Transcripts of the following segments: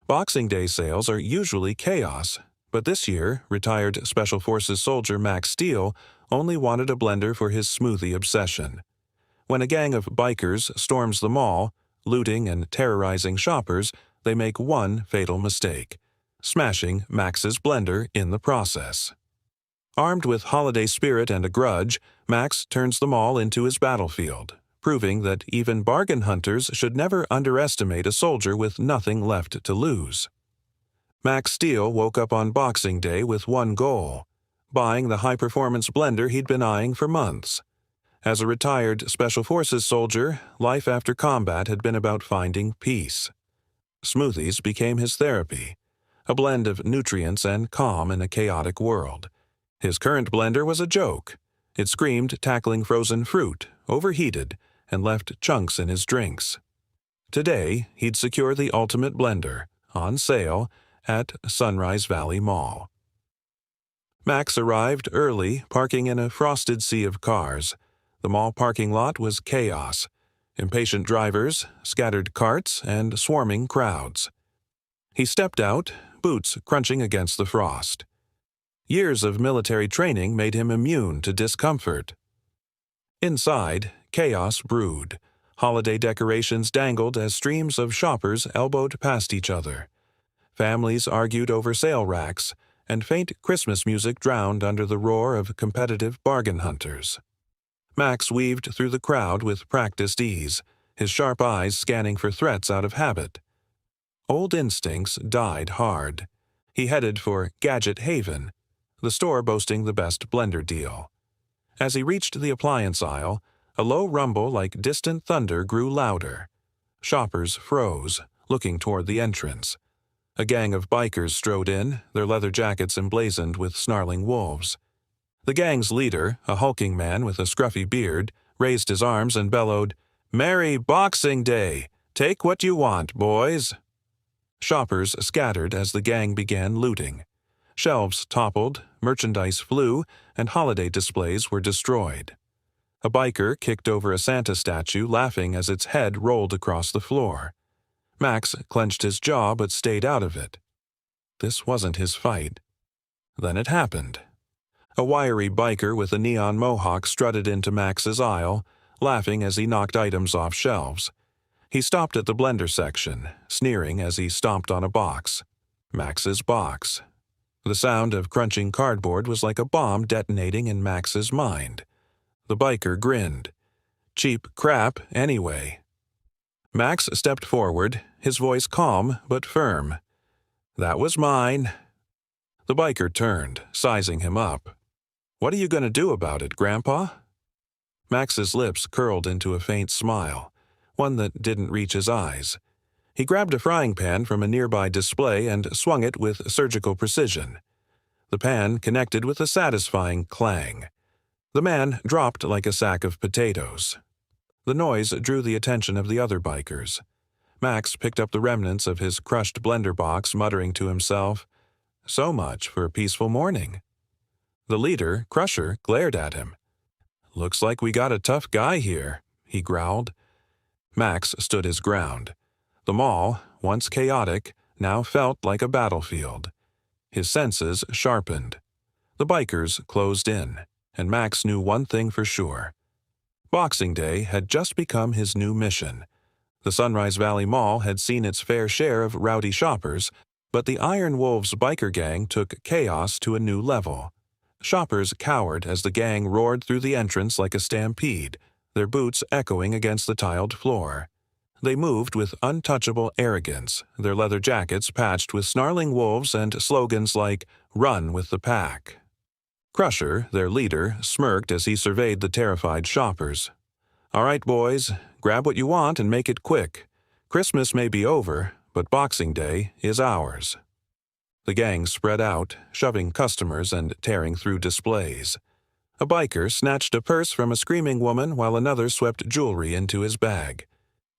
Boxing Day sales are usually chaos, but this year, retired Special Forces soldier Max Steel only wanted a blender for his smoothie obsession. When a gang of bikers storms the mall, looting and terrorizing shoppers, they make one fatal mistake, smashing Max's blender in the process. Armed with holiday spirit and a grudge, Max turns the mall into his battlefield, proving that even bargain hunters should never underestimate a soldier with nothing left to lose. Max Steel woke up on Boxing Day with one goal: buying the high-performance blender he'd been eyeing for months. As a retired Special Forces soldier, life after combat had been about finding peace. Smoothies became his therapy, a blend of nutrients and calm in a chaotic world. His current blender was a joke. It screamed tackling frozen fruit, overheated, and left chunks in his drinks. Today, he'd secure the ultimate blender, on sale, at Sunrise Valley Mall. Max arrived early, parking in a frosted sea of cars. The mall parking lot was chaos: impatient drivers, scattered carts, and swarming crowds. He stepped out, boots crunching against the frost. Years of military training made him immune to discomfort. Inside, chaos brewed. Holiday decorations dangled as streams of shoppers elbowed past each other. Families argued over sale racks, and faint Christmas music drowned under the roar of competitive bargain hunters. Max weaved through the crowd with practiced ease, his sharp eyes scanning for threats out of habit. Old instincts died hard. He headed for Gadget Haven, the store boasting the best blender deal. As he reached the appliance aisle, a low rumble like distant thunder grew louder. Shoppers froze, looking toward the entrance. A gang of bikers strode in, their leather jackets emblazoned with snarling wolves. The gang's leader, a hulking man with a scruffy beard, raised his arms and bellowed, "Merry Boxing Day! Take what you want, boys!" Shoppers scattered as the gang began looting. Shelves toppled, merchandise flew, and holiday displays were destroyed. A biker kicked over a Santa statue, laughing as its head rolled across the floor. Max clenched his jaw but stayed out of it. This wasn't his fight. Then it happened. A wiry biker with a neon mohawk strutted into Max's aisle, laughing as he knocked items off shelves. He stopped at the blender section, sneering as he stomped on a box. Max's box. The sound of crunching cardboard was like a bomb detonating in Max's mind. The biker grinned. Cheap crap, anyway. Max stepped forward, his voice calm but firm. "That was mine." The biker turned, sizing him up. "What are you going to do about it, Grandpa?" Max's lips curled into a faint smile, one that didn't reach his eyes. He grabbed a frying pan from a nearby display and swung it with surgical precision. The pan connected with a satisfying clang. The man dropped like a sack of potatoes. The noise drew the attention of the other bikers. Max picked up the remnants of his crushed blender box, muttering to himself, "So much for a peaceful morning." The leader, Crusher, glared at him. "Looks like we got a tough guy here," he growled. Max stood his ground. The mall, once chaotic, now felt like a battlefield. His senses sharpened. The bikers closed in, and Max knew one thing for sure. Boxing Day had just become his new mission. The Sunrise Valley Mall had seen its fair share of rowdy shoppers, but the Iron Wolves biker gang took chaos to a new level. Shoppers cowered as the gang roared through the entrance like a stampede, their boots echoing against the tiled floor. They moved with untouchable arrogance, their leather jackets patched with snarling wolves and slogans like, "Run with the pack." Crusher, their leader, smirked as he surveyed the terrified shoppers. "All right, boys, grab what you want and make it quick. Christmas may be over, but Boxing Day is ours." The gang spread out, shoving customers and tearing through displays. A biker snatched a purse from a screaming woman while another swept jewelry into his bag.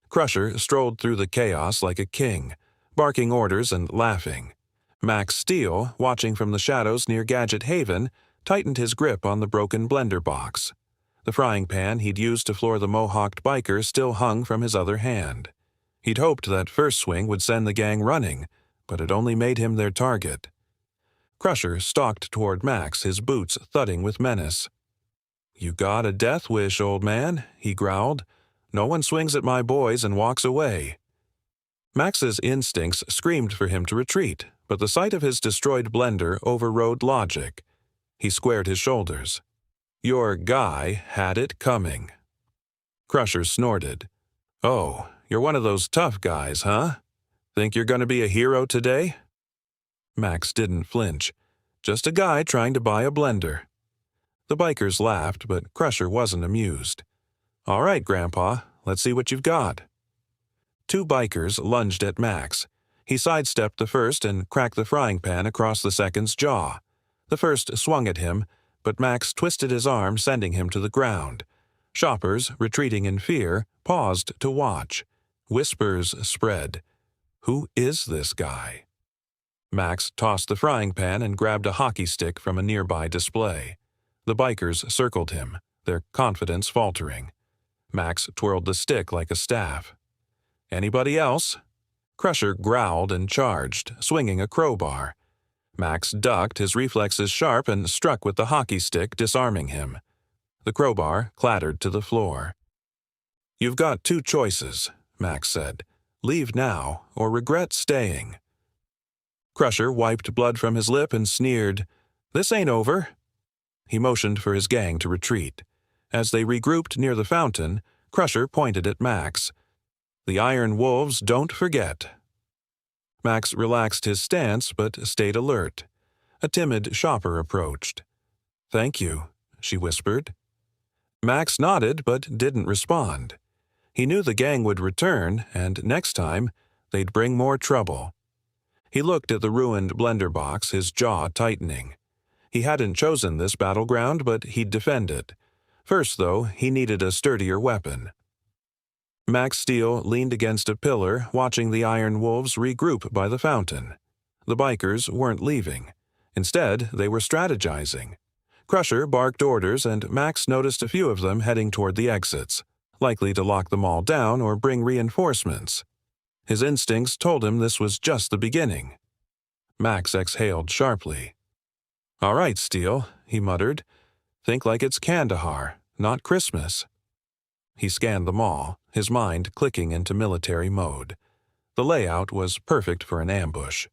Crusher strolled through the chaos like a king, barking orders and laughing. Max Steel, watching from the shadows near Gadget Haven, tightened his grip on the broken blender box. The frying pan he'd used to floor the mohawked biker still hung from his other hand. He'd hoped that first swing would send the gang running, but it only made him their target. Crusher stalked toward Max, his boots thudding with menace. "You got a death wish, old man," he growled. "No one swings at my boys and walks away." Max's instincts screamed for him to retreat, but the sight of his destroyed blender overrode logic. He squared his shoulders. "Your guy had it coming." Crusher snorted. "Oh, you're one of those tough guys, huh? Think you're going to be a hero today?" Max didn't flinch. "Just a guy trying to buy a blender." The bikers laughed, but Crusher wasn't amused. "All right, Grandpa, let's see what you've got." Two bikers lunged at Max. He sidestepped the first and cracked the frying pan across the second's jaw. The first swung at him, but Max twisted his arm, sending him to the ground. Shoppers, retreating in fear, paused to watch. Whispers spread. "Who is this guy?" Max tossed the frying pan and grabbed a hockey stick from a nearby display. The bikers circled him, their confidence faltering. Max twirled the stick like a staff. "Anybody else?" Crusher growled and charged, swinging a crowbar. Max ducked, his reflexes sharp, and struck with the hockey stick, disarming him. The crowbar clattered to the floor. "You've got two choices," Max said. "Leave now, or regret staying." Crusher wiped blood from his lip and sneered. "This ain't over." He motioned for his gang to retreat. As they regrouped near the fountain, Crusher pointed at Max. "The Iron Wolves don't forget." Max relaxed his stance but stayed alert. A timid shopper approached. "Thank you," she whispered. Max nodded but didn't respond. He knew the gang would return, and next time, they'd bring more trouble. He looked at the ruined blender box, his jaw tightening. He hadn't chosen this battleground, but he'd defend it. First, though, he needed a sturdier weapon. Max Steel leaned against a pillar, watching the Iron Wolves regroup by the fountain. The bikers weren't leaving. Instead, they were strategizing. Crusher barked orders, and Max noticed a few of them heading toward the exits, likely to lock them all down or bring reinforcements. His instincts told him this was just the beginning. Max exhaled sharply. "All right, Steel," he muttered. "Think like it's Kandahar, not Christmas." He scanned them all, his mind clicking into military mode. The layout was perfect for an ambush.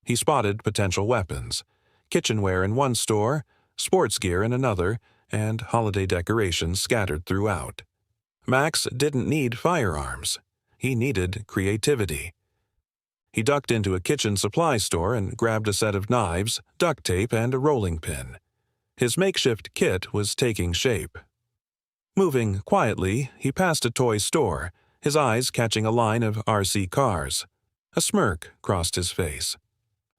He spotted potential weapons: kitchenware in one store, sports gear in another, and holiday decorations scattered throughout. Max didn't need firearms. He needed creativity. He ducked into a kitchen supply store and grabbed a set of knives, duct tape, and a rolling pin. His makeshift kit was taking shape. Moving quietly, he passed a toy store, his eyes catching a line of RC cars. A smirk crossed his face.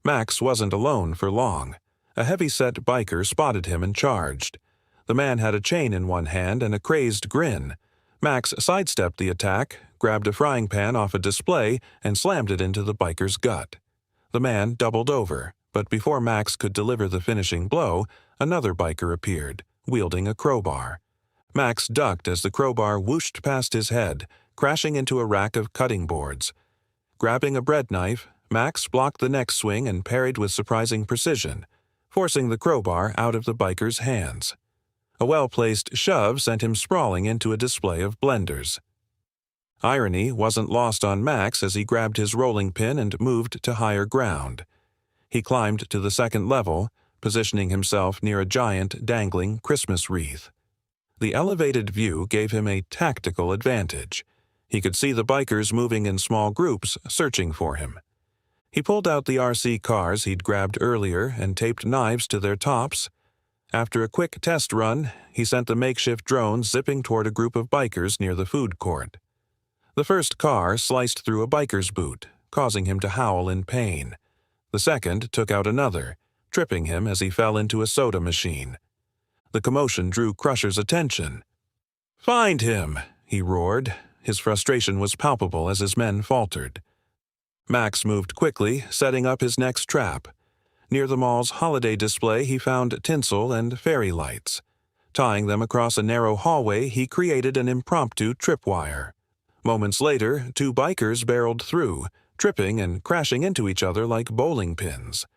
Max wasn't alone for long. A heavy-set biker spotted him and charged. The man had a chain in one hand and a crazed grin. Max sidestepped the attack, grabbed a frying pan off a display, and slammed it into the biker's gut. The man doubled over, but before Max could deliver the finishing blow, another biker appeared, wielding a crowbar. Max ducked as the crowbar whooshed past his head, crashing into a rack of cutting boards. Grabbing a bread knife, Max blocked the next swing and parried with surprising precision, forcing the crowbar out of the biker's hands. A well-placed shove sent him sprawling into a display of blenders. Irony wasn't lost on Max as he grabbed his rolling pin and moved to higher ground. He climbed to the second level, positioning himself near a giant, dangling Christmas wreath. The elevated view gave him a tactical advantage. He could see the bikers moving in small groups, searching for him. He pulled out the RC cars he'd grabbed earlier and taped knives to their tops. After a quick test run, he sent the makeshift drone zipping toward a group of bikers near the food court. The first car sliced through a biker's boot, causing him to howl in pain. The second took out another, tripping him as he fell into a soda machine. The commotion drew Crusher's attention. "Find him!" he roared. His frustration was palpable as his men faltered. Max moved quickly, setting up his next trap. Near the mall's holiday display, he found tinsel and fairy lights. Tying them across a narrow hallway, he created an impromptu tripwire. Moments later, two bikers barreled through, tripping and crashing into each other like bowling pins.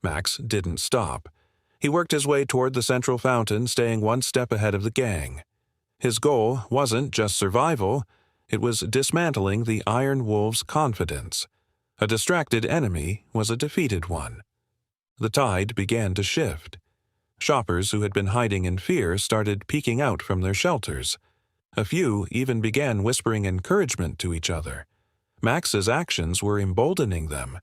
Max didn't stop. He worked his way toward the central fountain, staying one step ahead of the gang. His goal wasn't just survival, it was dismantling the Iron Wolves' confidence. A distracted enemy was a defeated one. The tide began to shift. Shoppers who had been hiding in fear started peeking out from their shelters. A few even began whispering encouragement to each other. Max's actions were emboldening them.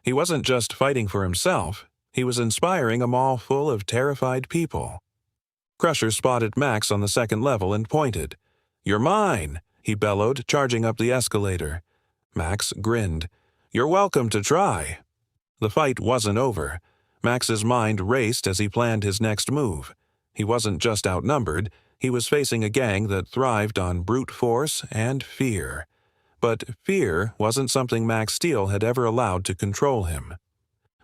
He wasn't just fighting for himself, he was inspiring a mall full of terrified people. Crusher spotted Max on the second level and pointed. "You're mine!" he bellowed, charging up the escalator. Max grinned. "You're welcome to try." The fight wasn't over. Max's mind raced as he planned his next move. He wasn't just outnumbered, he was facing a gang that thrived on brute force and fear. But fear wasn't something Max Steel had ever allowed to control him.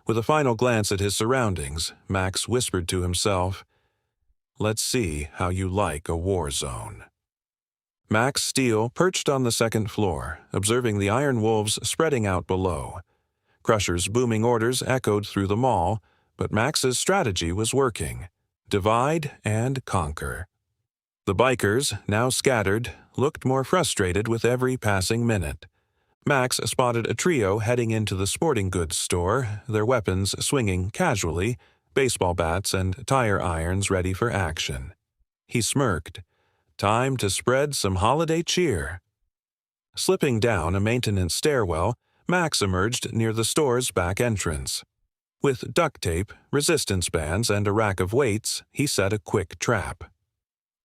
With a final glance at his surroundings, Max whispered to himself, "Let's see how you like a war zone." Max Steel perched on the second floor, observing the Iron Wolves spreading out below. Crusher's booming orders echoed through the mall, but Max's strategy was working. Divide and conquer. The bikers, now scattered, looked more frustrated with every passing minute. Max spotted a trio heading into the sporting goods store, their weapons swinging casually, baseball bats and tire irons ready for action. He smirked. Time to spread some holiday cheer. Slipping down a maintenance stairwell, Max emerged near the store's back entrance. With duct tape, resistance bands, and a rack of weights, he set a quick trap.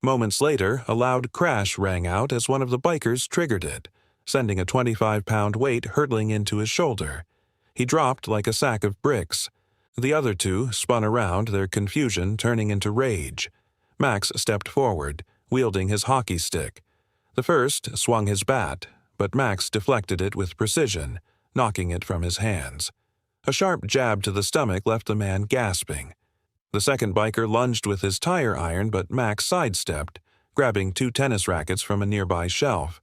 Moments later, a loud crash rang out as one of the bikers triggered it, sending a 25-pound weight hurtling into his shoulder. He dropped like a sack of bricks. The other two spun around, their confusion turning into rage. Max stepped forward, wielding his hockey stick. The first swung his bat, but Max deflected it with precision, knocking it from his hands. A sharp jab to the stomach left the man gasping. The second biker lunged with his tire iron, but Max sidestepped, grabbing 2 tennis rackets from a nearby shelf.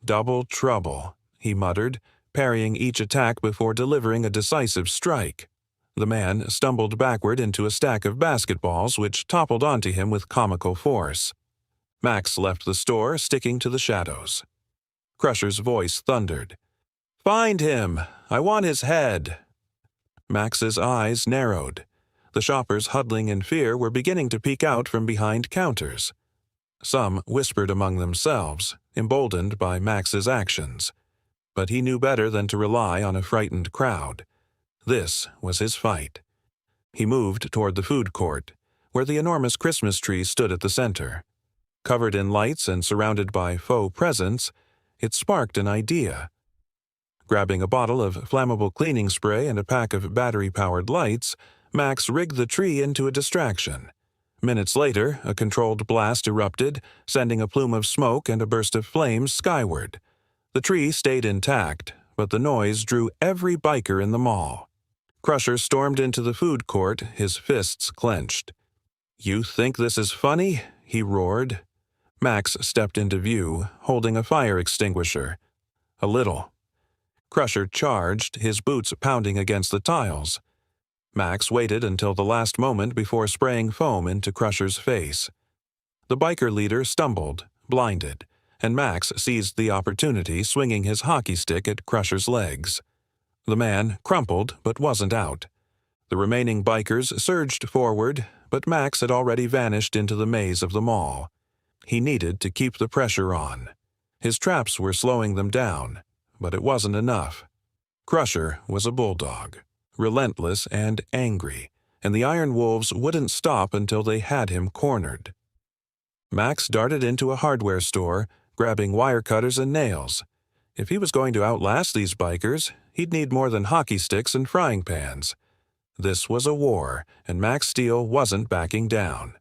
"Double trouble," he muttered, parrying each attack before delivering a decisive strike. The man stumbled backward into a stack of basketballs, which toppled onto him with comical force. Max left the store, sticking to the shadows. Crusher's voice thundered. "Find him! I want his head!" Max's eyes narrowed. The shoppers huddling in fear were beginning to peek out from behind counters. Some whispered among themselves, emboldened by Max's actions. But he knew better than to rely on a frightened crowd. This was his fight. He moved toward the food court, where the enormous Christmas tree stood at the center. Covered in lights and surrounded by faux presents, it sparked an idea. Grabbing a bottle of flammable cleaning spray and a pack of battery-powered lights, Max rigged the tree into a distraction. Minutes later, a controlled blast erupted, sending a plume of smoke and a burst of flames skyward. The tree stayed intact, but the noise drew every biker in the mall. Crusher stormed into the food court, his fists clenched. "You think this is funny?" he roared. Max stepped into view, holding a fire extinguisher. "A little." Crusher charged, his boots pounding against the tiles. Max waited until the last moment before spraying foam into Crusher's face. The biker leader stumbled, blinded, and Max seized the opportunity, swinging his hockey stick at Crusher's legs. The man crumpled but wasn't out. The remaining bikers surged forward, but Max had already vanished into the maze of the mall. He needed to keep the pressure on. His traps were slowing them down, but it wasn't enough. Crusher was a bulldog, relentless and angry, and the Iron Wolves wouldn't stop until they had him cornered. Max darted into a hardware store, grabbing wire cutters and nails. If he was going to outlast these bikers, he'd need more than hockey sticks and frying pans. This was a war, and Max Steel wasn't backing down.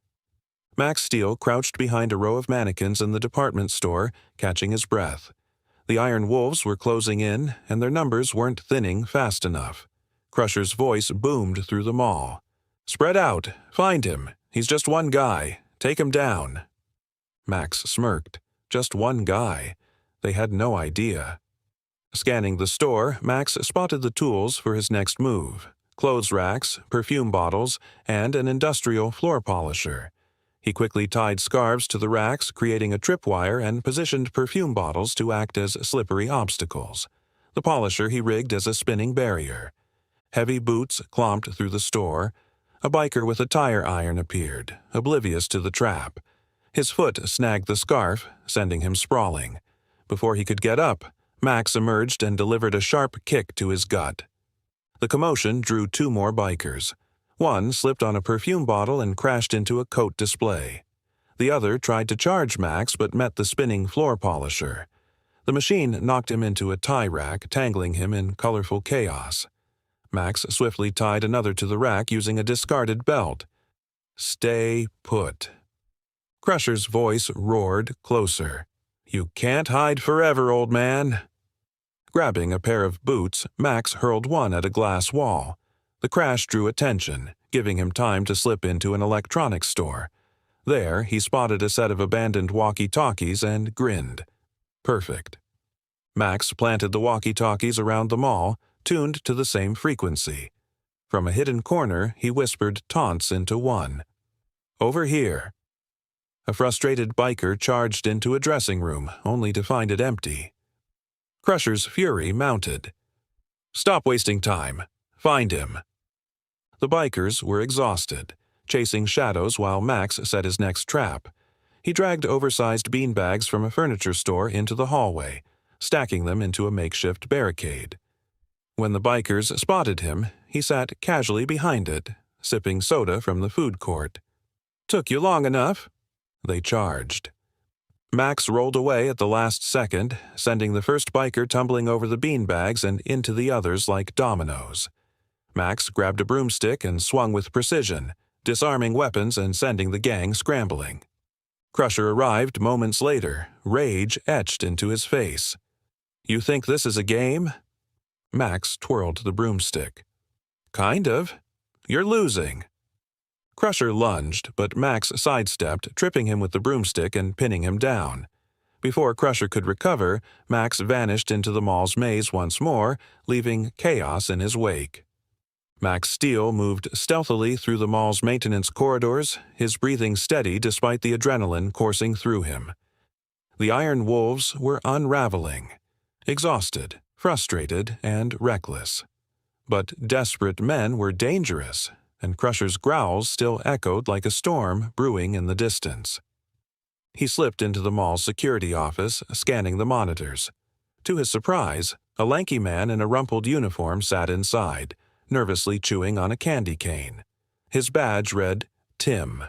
Max Steel crouched behind a row of mannequins in the department store, catching his breath. The Iron Wolves were closing in, and their numbers weren't thinning fast enough. Crusher's voice boomed through the mall. "Spread out. Find him. He's just one guy. Take him down." Max smirked. Just one guy. They had no idea. Scanning the store, Max spotted the tools for his next move: clothes racks, perfume bottles, and an industrial floor polisher. He quickly tied scarves to the racks, creating a tripwire, and positioned perfume bottles to act as slippery obstacles. The polisher he rigged as a spinning barrier. Heavy boots clomped through the store. A biker with a tire iron appeared, oblivious to the trap. His foot snagged the scarf, sending him sprawling. Before he could get up, Max emerged and delivered a sharp kick to his gut. The commotion drew two more bikers. One slipped on a perfume bottle and crashed into a coat display. The other tried to charge Max but met the spinning floor polisher. The machine knocked him into a tie rack, tangling him in colorful chaos. Max swiftly tied another to the rack using a discarded belt. "Stay put." Crusher's voice roared closer. "You can't hide forever, old man." Grabbing a pair of boots, Max hurled one at a glass wall. The crash drew attention, giving him time to slip into an electronics store. There, he spotted a set of abandoned walkie-talkies and grinned. Perfect. Max planted the walkie-talkies around the mall, tuned to the same frequency. From a hidden corner, he whispered taunts into one. "Over here." A frustrated biker charged into a dressing room, only to find it empty. Crusher's fury mounted. "Stop wasting time. Find him." The bikers were exhausted, chasing shadows while Max set his next trap. He dragged oversized beanbags from a furniture store into the hallway, stacking them into a makeshift barricade. When the bikers spotted him, he sat casually behind it, sipping soda from the food court. "Took you long enough?" they charged. Max rolled away at the last second, sending the first biker tumbling over the beanbags and into the others like dominoes. Max grabbed a broomstick and swung with precision, disarming weapons and sending the gang scrambling. Crusher arrived moments later, rage etched into his face. "You think this is a game?" Max twirled the broomstick. "Kind of. You're losing." Crusher lunged, but Max sidestepped, tripping him with the broomstick and pinning him down. Before Crusher could recover, Max vanished into the mall's maze once more, leaving chaos in his wake. Max Steel moved stealthily through the mall's maintenance corridors, his breathing steady despite the adrenaline coursing through him. The Iron Wolves were unraveling, exhausted, frustrated, and reckless. But desperate men were dangerous, and Crusher's growls still echoed like a storm brewing in the distance. He slipped into the mall's security office, scanning the monitors. To his surprise, a lanky man in a rumpled uniform sat inside, nervously chewing on a candy cane. His badge read, Tim.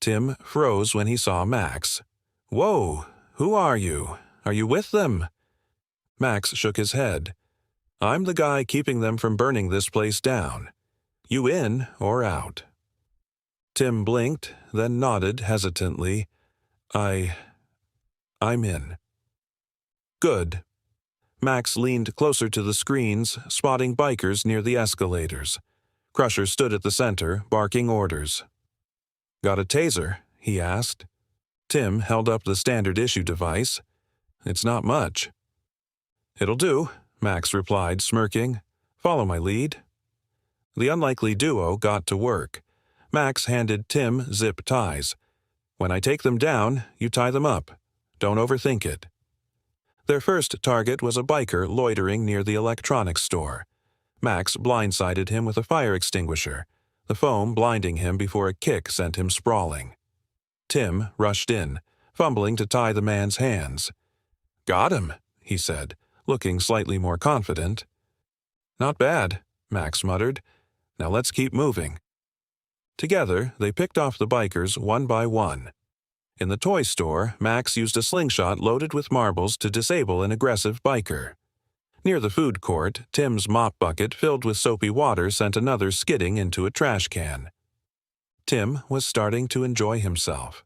Tim froze when he saw Max. "Whoa, who are you? Are you with them?" Max shook his head. "I'm the guy keeping them from burning this place down. You in or out?" Tim blinked, then nodded hesitantly. I'm in." "Good." Max leaned closer to the screens, spotting bikers near the escalators. Crusher stood at the center, barking orders. "Got a taser?" he asked. Tim held up the standard-issue device. "It's not much." "It'll do," Max replied, smirking. "Follow my lead." The unlikely duo got to work. Max handed Tim zip ties. "When I take them down, you tie them up. Don't overthink it." Their first target was a biker loitering near the electronics store. Max blindsided him with a fire extinguisher, the foam blinding him before a kick sent him sprawling. Tim rushed in, fumbling to tie the man's hands. "Got him," he said, looking slightly more confident. "Not bad," Max muttered. "Now let's keep moving." Together, they picked off the bikers one by one. In the toy store, Max used a slingshot loaded with marbles to disable an aggressive biker. Near the food court, Tim's mop bucket filled with soapy water sent another skidding into a trash can. Tim was starting to enjoy himself.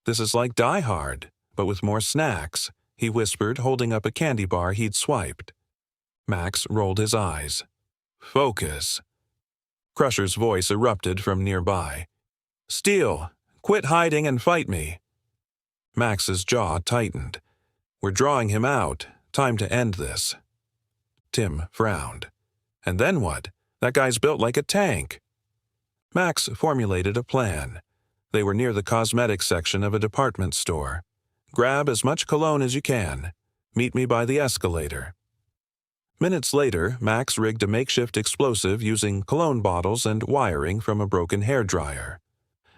"This is like Die Hard, but with more snacks," he whispered, holding up a candy bar he'd swiped. Max rolled his eyes. "Focus." Crusher's voice erupted from nearby. "Steel, quit hiding and fight me." Max's jaw tightened. "We're drawing him out. Time to end this. Tim frowned. And then what? That guy's built like a tank. Max formulated a plan. They were near the cosmetics section of a department store. Grab as much cologne as you can. Meet me by the escalator. Minutes later, Max rigged a makeshift explosive using cologne bottles and wiring from a broken hairdryer.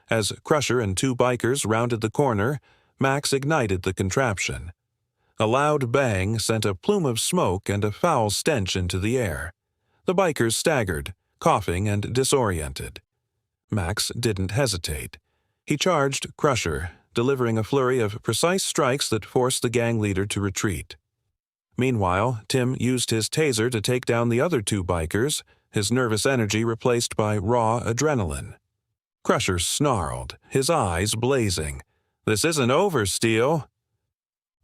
As Crusher and two bikers rounded the corner, Max ignited the contraption. A loud bang sent a plume of smoke and a foul stench into the air. The bikers staggered, coughing and disoriented. Max didn't hesitate. He charged Crusher, delivering a flurry of precise strikes that forced the gang leader to retreat. Meanwhile, Tim used his taser to take down the other two bikers, his nervous energy replaced by raw adrenaline. Crusher snarled, his eyes blazing. "This isn't over, Steele."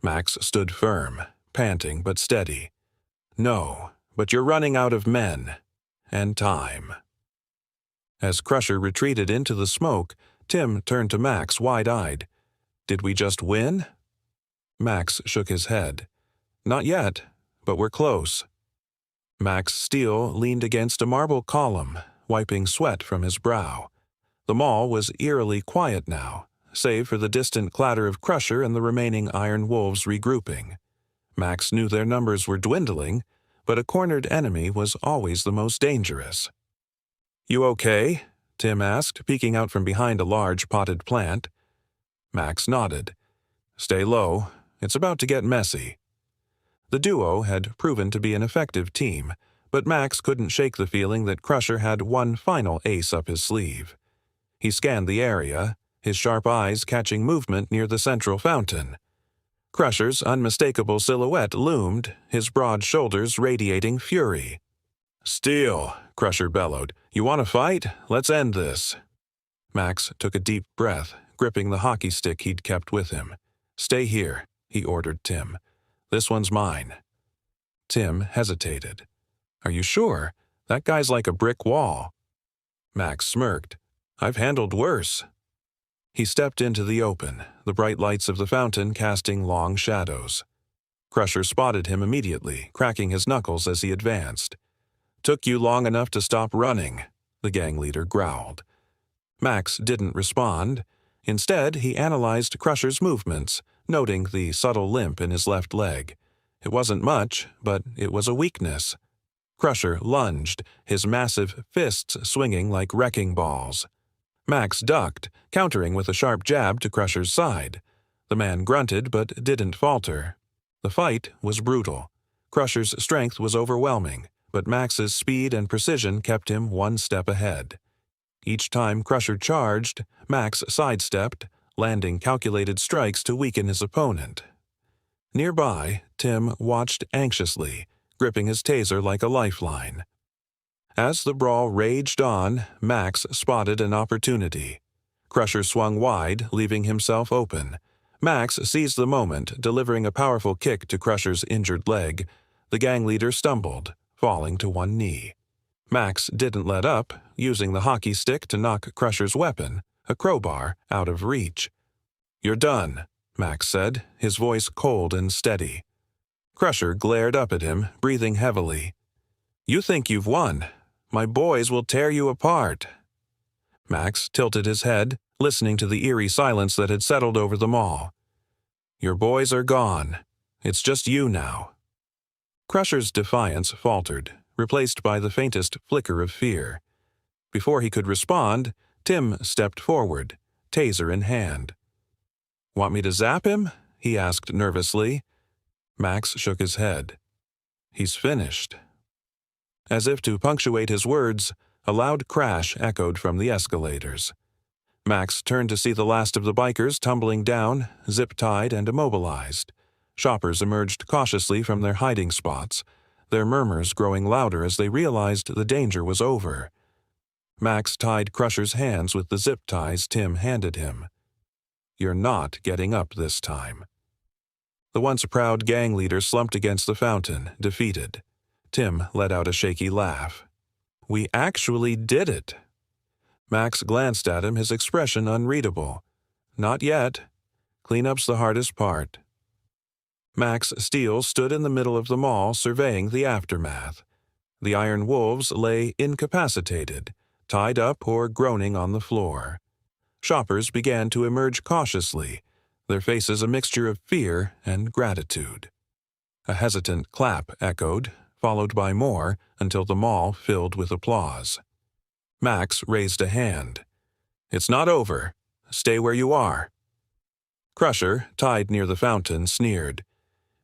Max stood firm, panting but steady. "No, but you're running out of men. And time." As Crusher retreated into the smoke, Tim turned to Max wide-eyed. "Did we just win?" Max shook his head. "Not yet, but we're close." Max Steele leaned against a marble column, wiping sweat from his brow. The mall was eerily quiet now, save for the distant clatter of Crusher and the remaining Iron Wolves regrouping. Max knew their numbers were dwindling, but a cornered enemy was always the most dangerous. "You okay?" Tim asked, peeking out from behind a large potted plant. Max nodded. "Stay low. It's about to get messy." The duo had proven to be an effective team, but Max couldn't shake the feeling that Crusher had one final ace up his sleeve. He scanned the area, his sharp eyes catching movement near the central fountain. Crusher's unmistakable silhouette loomed, his broad shoulders radiating fury. "Steele," Crusher bellowed, "you want to fight? Let's end this." Max took a deep breath, gripping the hockey stick he'd kept with him. "Stay here," he ordered Tim. "This one's mine." Tim hesitated. "Are you sure? That guy's like a brick wall." Max smirked. "I've handled worse." He stepped into the open, the bright lights of the fountain casting long shadows. Crusher spotted him immediately, cracking his knuckles as he advanced. "Took you long enough to stop running," the gang leader growled. Max didn't respond. Instead, he analyzed Crusher's movements, noting the subtle limp in his left leg. It wasn't much, but it was a weakness. Crusher lunged, his massive fists swinging like wrecking balls. Max ducked, countering with a sharp jab to Crusher's side. The man grunted but didn't falter. The fight was brutal. Crusher's strength was overwhelming, but Max's speed and precision kept him one step ahead. Each time Crusher charged, Max sidestepped, landing calculated strikes to weaken his opponent. Nearby, Tim watched anxiously, gripping his taser like a lifeline. As the brawl raged on, Max spotted an opportunity. Crusher swung wide, leaving himself open. Max seized the moment, delivering a powerful kick to Crusher's injured leg. The gang leader stumbled, falling to one knee. Max didn't let up, using the hockey stick to knock Crusher's weapon, a crowbar, out of reach. "You're done," Max said, his voice cold and steady. Crusher glared up at him, breathing heavily. "You think you've won. My boys will tear you apart." Max tilted his head, listening to the eerie silence that had settled over the mall. "Your boys are gone. It's just you now." Crusher's defiance faltered, replaced by the faintest flicker of fear. Before he could respond, Tim stepped forward, taser in hand. "Want me to zap him?" he asked nervously. Max shook his head. "He's finished." As if to punctuate his words, a loud crash echoed from the escalators. Max turned to see the last of the bikers tumbling down, zip-tied and immobilized. Shoppers emerged cautiously from their hiding spots, their murmurs growing louder as they realized the danger was over. Max tied Crusher's hands with the zip ties Tim handed him. "You're not getting up this time." The once proud gang leader slumped against the fountain, defeated. Tim let out a shaky laugh. "We actually did it." Max glanced at him, his expression unreadable. "Not yet. Cleanup's the hardest part." Max Steel stood in the middle of the mall surveying the aftermath. The iron wolves lay incapacitated, tied up or groaning on the floor. Shoppers began to emerge cautiously, their faces a mixture of fear and gratitude. A hesitant clap echoed, followed by more, until the mall filled with applause. Max raised a hand. "It's not over. Stay where you are." Crusher, tied near the fountain, sneered.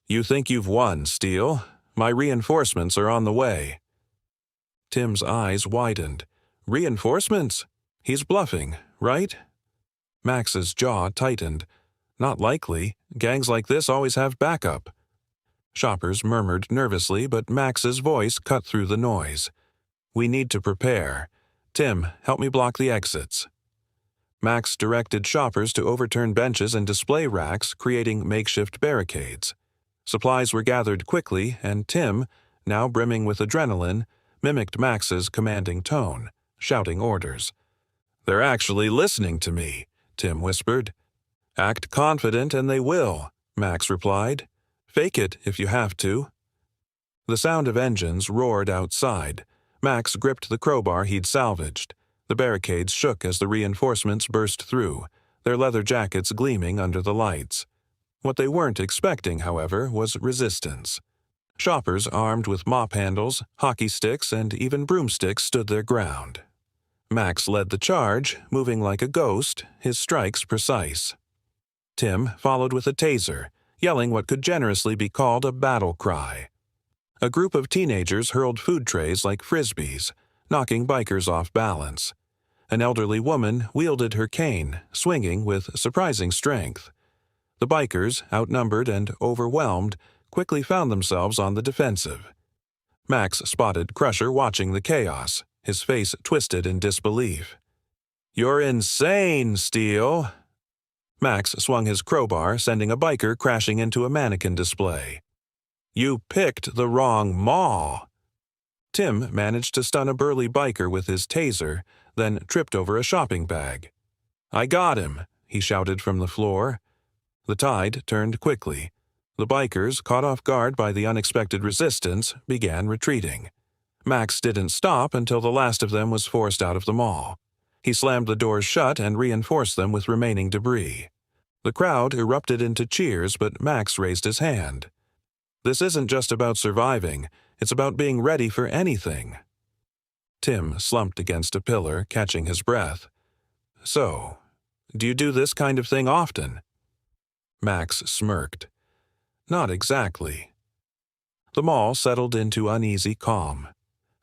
"You think you've won, Steel. My reinforcements are on the way." Tim's eyes widened. "Reinforcements? He's bluffing, right?" Max's jaw tightened. "Not likely. Gangs like this always have backup." Shoppers murmured nervously, but Max's voice cut through the noise. "We need to prepare. Tim, help me block the exits." Max directed shoppers to overturn benches and display racks, creating makeshift barricades. Supplies were gathered quickly, and Tim, now brimming with adrenaline, mimicked Max's commanding tone, shouting orders. "They're actually listening to me," Tim whispered. "Act confident and they will," Max replied. "Fake it if you have to." The sound of engines roared outside. Max gripped the crowbar he'd salvaged. The barricades shook as the reinforcements burst through, their leather jackets gleaming under the lights. What they weren't expecting, however, was resistance. Shoppers armed with mop handles, hockey sticks, and even broomsticks stood their ground. Max led the charge, moving like a ghost, his strikes precise. Tim followed with a taser, yelling what could generously be called a battle cry. A group of teenagers hurled food trays like frisbees, knocking bikers off balance. An elderly woman wielded her cane, swinging with surprising strength. The bikers, outnumbered and overwhelmed, quickly found themselves on the defensive. Max spotted Crusher watching the chaos, his face twisted in disbelief. "You're insane, Steel!" Max swung his crowbar, sending a biker crashing into a mannequin display. "You picked the wrong mall!" Tim managed to stun a burly biker with his taser, then tripped over a shopping bag. "I got him!" he shouted from the floor. The tide turned quickly. The bikers, caught off guard by the unexpected resistance, began retreating. Max didn't stop until the last of them was forced out of the mall. He slammed the doors shut and reinforced them with remaining debris. The crowd erupted into cheers, but Max raised his hand. "This isn't just about surviving, it's about being ready for anything." Tim slumped against a pillar, catching his breath. "So, do you do this kind of thing often?" Max smirked. "Not exactly." The mall settled into uneasy calm.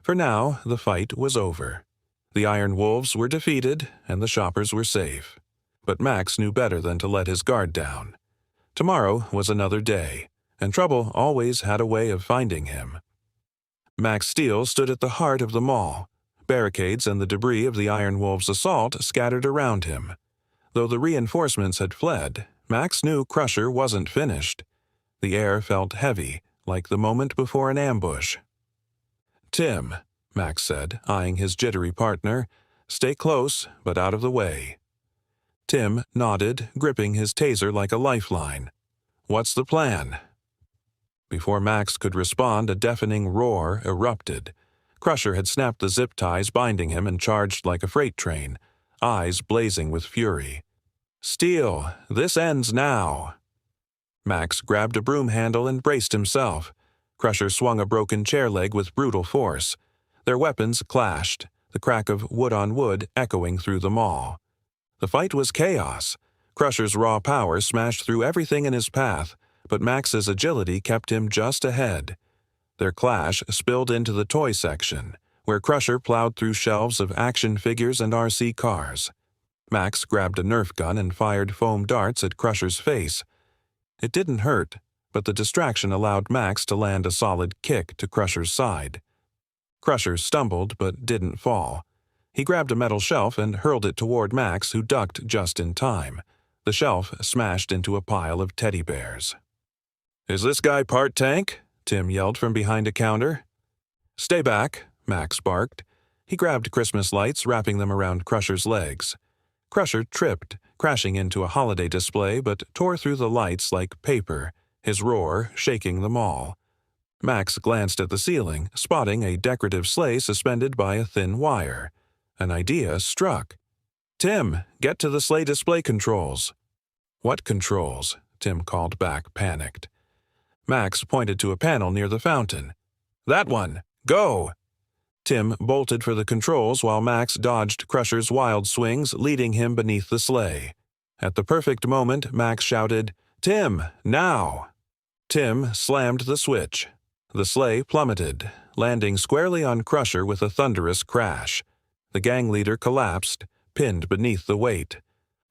For now, the fight was over. The Iron Wolves were defeated, and the shoppers were safe. But Max knew better than to let his guard down. Tomorrow was another day, and trouble always had a way of finding him. Max Steel stood at the heart of the mall, barricades and the debris of the Iron Wolves' assault scattered around him. Though the reinforcements had fled, Max knew Crusher wasn't finished. The air felt heavy, like the moment before an ambush. "Tim," Max said, eyeing his jittery partner, "stay close, but out of the way." Tim nodded, gripping his taser like a lifeline. "What's the plan?" Before Max could respond, a deafening roar erupted. Crusher had snapped the zip ties binding him and charged like a freight train, eyes blazing with fury. "Steel, this ends now." Max grabbed a broom handle and braced himself. Crusher swung a broken chair leg with brutal force. Their weapons clashed, the crack of wood on wood echoing through the mall. The fight was chaos. Crusher's raw power smashed through everything in his path, but Max's agility kept him just ahead. Their clash spilled into the toy section, where Crusher plowed through shelves of action figures and RC cars. Max grabbed a Nerf gun and fired foam darts at Crusher's face. It didn't hurt, but the distraction allowed Max to land a solid kick to Crusher's side. Crusher stumbled but didn't fall. He grabbed a metal shelf and hurled it toward Max, who ducked just in time. The shelf smashed into a pile of teddy bears. "Is this guy part tank?" Tim yelled from behind a counter. "Stay back," Max barked. He grabbed Christmas lights, wrapping them around Crusher's legs. Crusher tripped, crashing into a holiday display, but tore through the lights like paper, his roar shaking the mall. Max glanced at the ceiling, spotting a decorative sleigh suspended by a thin wire. An idea struck. "Tim, get to the sleigh display controls." "What controls?" Tim called back, panicked. Max pointed to a panel near the fountain. "That one! Go!" Tim bolted for the controls while Max dodged Crusher's wild swings, leading him beneath the sleigh. At the perfect moment, Max shouted, "Tim, now!" Tim slammed the switch. The sleigh plummeted, landing squarely on Crusher with a thunderous crash. The gang leader collapsed, pinned beneath the weight.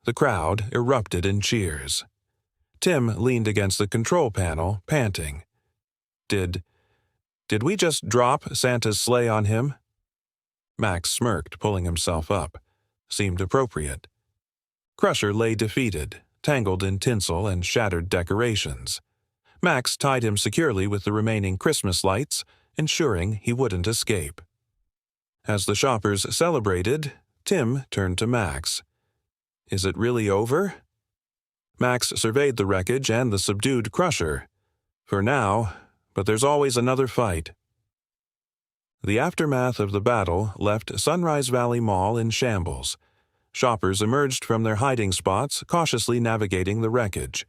The crowd erupted in cheers. Tim leaned against the control panel, panting. Did we just drop Santa's sleigh on him?" Max smirked, pulling himself up. Seemed appropriate. Crusher lay defeated, tangled in tinsel and shattered decorations. Max tied him securely with the remaining Christmas lights, ensuring he wouldn't escape. As the shoppers celebrated, Tim turned to Max. "Is it really over?" Max surveyed the wreckage and the subdued Crusher. "For now, but there's always another fight." The aftermath of the battle left Sunrise Valley Mall in shambles. Shoppers emerged from their hiding spots, cautiously navigating the wreckage.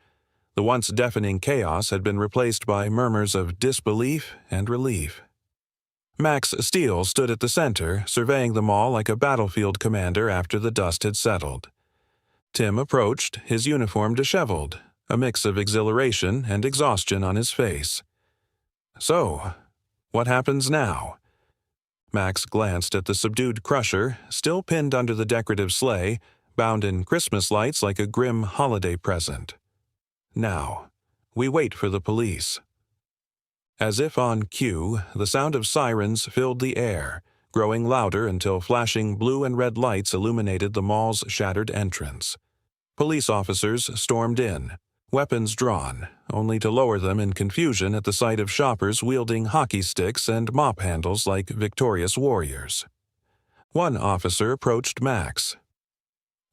The once deafening chaos had been replaced by murmurs of disbelief and relief. Max Steel stood at the center, surveying the mall like a battlefield commander after the dust had settled. Tim approached, his uniform disheveled, a mix of exhilaration and exhaustion on his face. "So, what happens now?" Max glanced at the subdued Crusher, still pinned under the decorative sleigh, bound in Christmas lights like a grim holiday present. "Now, we wait for the police." As if on cue, the sound of sirens filled the air, growing louder until flashing blue and red lights illuminated the mall's shattered entrance. Police officers stormed in, weapons drawn, only to lower them in confusion at the sight of shoppers wielding hockey sticks and mop handles like victorious warriors. One officer approached Max.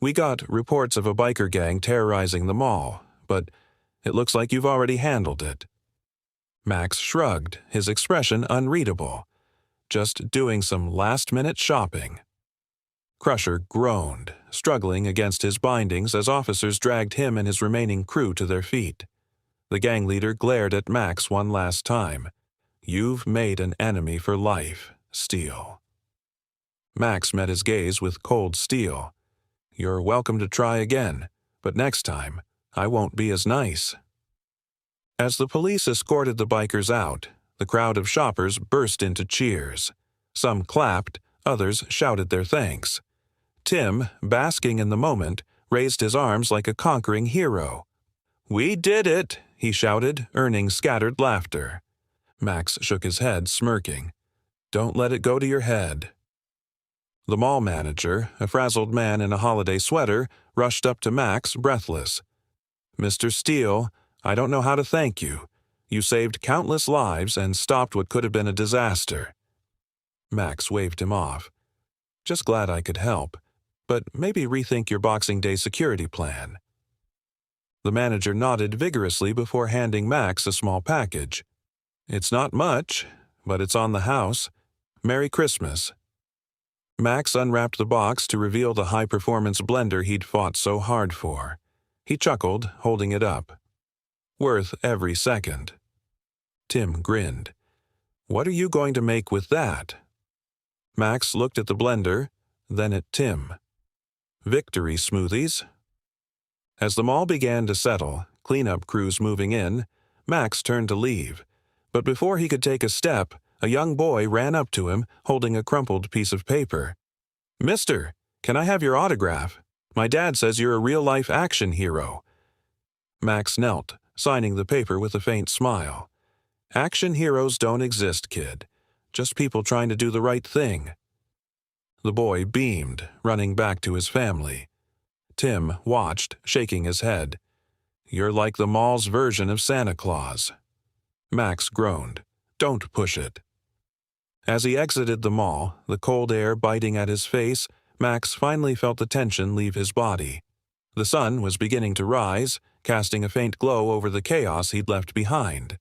"We got reports of a biker gang terrorizing the mall, but it looks like you've already handled it." Max shrugged, his expression unreadable. "Just doing some last-minute shopping." Crusher groaned, struggling against his bindings as officers dragged him and his remaining crew to their feet. The gang leader glared at Max one last time. "You've made an enemy for life, Steel." Max met his gaze with cold steel. "You're welcome to try again, but next time, I won't be as nice." As the police escorted the bikers out, the crowd of shoppers burst into cheers. Some clapped, others shouted their thanks. Tim, basking in the moment, raised his arms like a conquering hero. "We did it!" he shouted, earning scattered laughter. Max shook his head, smirking. "Don't let it go to your head." The mall manager, a frazzled man in a holiday sweater, rushed up to Max, breathless. "Mr. Steel, I don't know how to thank you. You saved countless lives and stopped what could have been a disaster." Max waved him off. "Just glad I could help, but maybe rethink your Boxing Day security plan." The manager nodded vigorously before handing Max a small package. "It's not much, but it's on the house. Merry Christmas." Max unwrapped the box to reveal the high-performance blender he'd fought so hard for. He chuckled, holding it up. "Worth every second." Tim grinned. "What are you going to make with that?" Max looked at the blender, then at Tim. "Victory smoothies." As the mall began to settle, cleanup crews moving in, Max turned to leave. But before he could take a step, a young boy ran up to him, holding a crumpled piece of paper. "Mister, can I have your autograph? My dad says you're a real-life action hero." Max knelt, signing the paper with a faint smile. "Action heroes don't exist, kid. Just people trying to do the right thing." The boy beamed, running back to his family. Tim watched, shaking his head. "You're like the mall's version of Santa Claus." Max groaned. "Don't push it." As he exited the mall, the cold air biting at his face, Max finally felt the tension leave his body. The sun was beginning to rise, casting a faint glow over the chaos he'd left behind.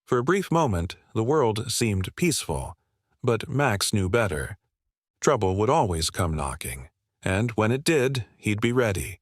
For a brief moment, the world seemed peaceful, but Max knew better. Trouble would always come knocking, and when it did, he'd be ready.